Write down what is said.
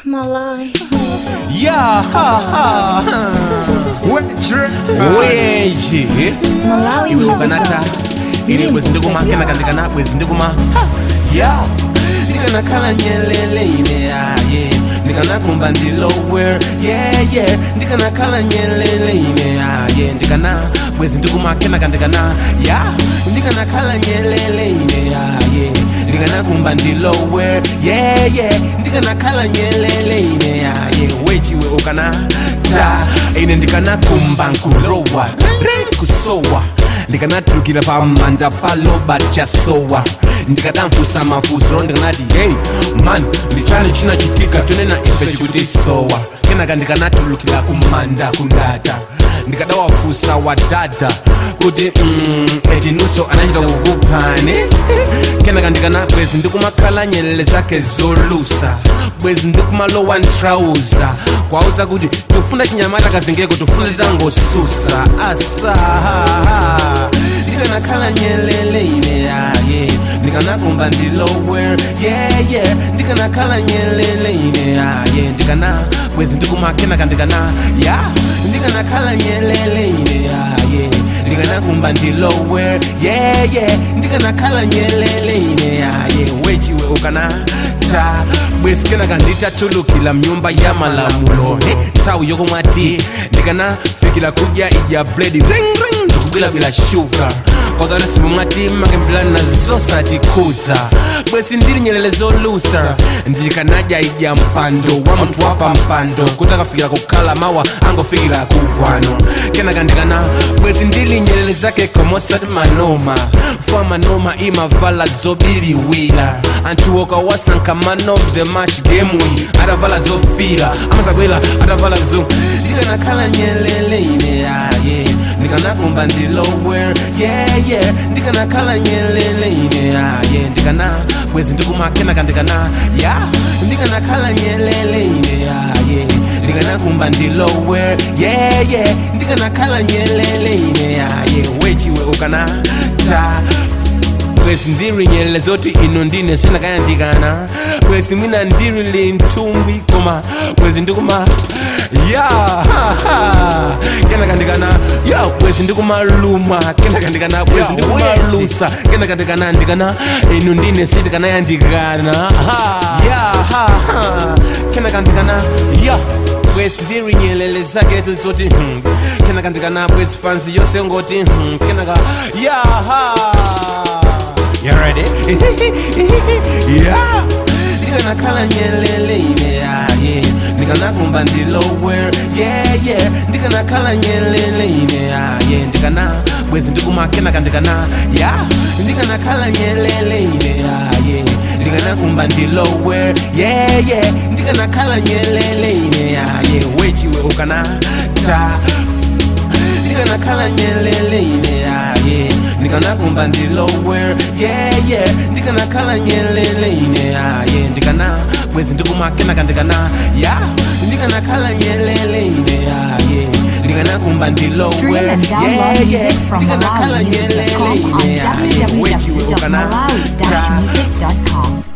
Malawi. Yeah, ha ha. Weji. Malawi Iwe music. ukanata. Ili bwezi ndikuma kena kandikana bwezi ndikuma. Yeah. Ndikana kala nyelele ine yeah. Ndikana kumba ndilo where yeah. Ndikana kala nyelele ine yeah. Ndikana bwezi ndikuma kena kandikana yeah. Ndikana kala nyelele ine yeah. Ndikana kumba ndilo where yeah. Ndikana kala nyelele ine yeah. Wechi we ukana ta ine ndikana kumba nkulowa kusowa ndikana tulukira pa manda paloba chasowa ndikadamfusa mafuso ndikanati hey man ndichani china chitika tonena ife chikuti sowa kenaka ndikanatulukira kumanda kundata ndikadawafusa wadada kuti etinuso anachita kukupani kenaka ndikana bwezi ndikumakhala nyelele zake zolusa bwezi ndikumalowa ntrauza kwauza kuti tufunda chinyamata kazingeko tufunda titangosusa asa ndikanakhala nyelele ine yaye ndikanakumba ndilowere yeah ndikanakhala nyelele ine yaye ndikana bwezi ndikumakenaka ndikana ya ndikanakhala nyelele ine yaye ndikanakumba ndilowere yeah ndikanakhala nyelele ine yaye wechiwe ukanata bwezi kenaka nditatulukila mnyumba ya malamulo tawi yokomwati ndikanafikila kudya idya bledi ring ndikugwila bila shuka kwakati simumwati makembelani nazosati kudza bwezi ndili nyelele zolusa ndikanadya idya mpando wa muntu wapa mpando kuti akafikira kukhala mawa angofikira kugwano kenaka ndikana bwezi ndili nyelele zake komosati manoma fa manoma imavala zobiliwila anthu okawasanka man of the match game wi atavala zofira amazakwela atavala zo ndikanakhala nyelele ine yaye ndikanakumba ndilowere yeah ndikanakhala nyelele ine yaye ndikana bwezi ndikumakenaka ndikana ya ndikanakhala nyelele ine yaye ndikanakumba ndilowere yeah ndikanakhala nyelele ine yaye wechiwe ukanata bwezi ndiri nyelele zoti ino ndine sinakayandikana bwezi mwina ndiri lintumbi koma bwezi ndikuma ya kenaka ndikana ya bwezi ndikumaluma kenaka ndikana bwezi ndikumalusa kenaka ndikana ndikana ino ndine sitikanayandikana ya kenaka ndikana ya bwezi ndiri nyelele zake tuzoti kenaka ndikana bwezi fanzi yose ngoti kenaka ya you ready? Yeah. Ndikanakhala nyelele ine yaye ndikanakumba ndilowere yeah ndikanakhala nyelele ine yaye ndikana bwezi ndikumakenaka ndikana ya ndikanakhala nyelele ine yaye ndikanakumba ndilowere yeah ndikanakhala nyelele ine yaye wechiwe ukanata ndikanakhala nyelele ine yaye ndikanakumba ndilowere yeah ndikanakhala nyelele ine yaye ndikana bwezi ndikumakenaka ndikana ya ndikanakhala nyelele ine yaye ndikanakumba ndilowere yeah ndikanakhala nyelele ine yaye wechiwe ukanata www.malawi-music.com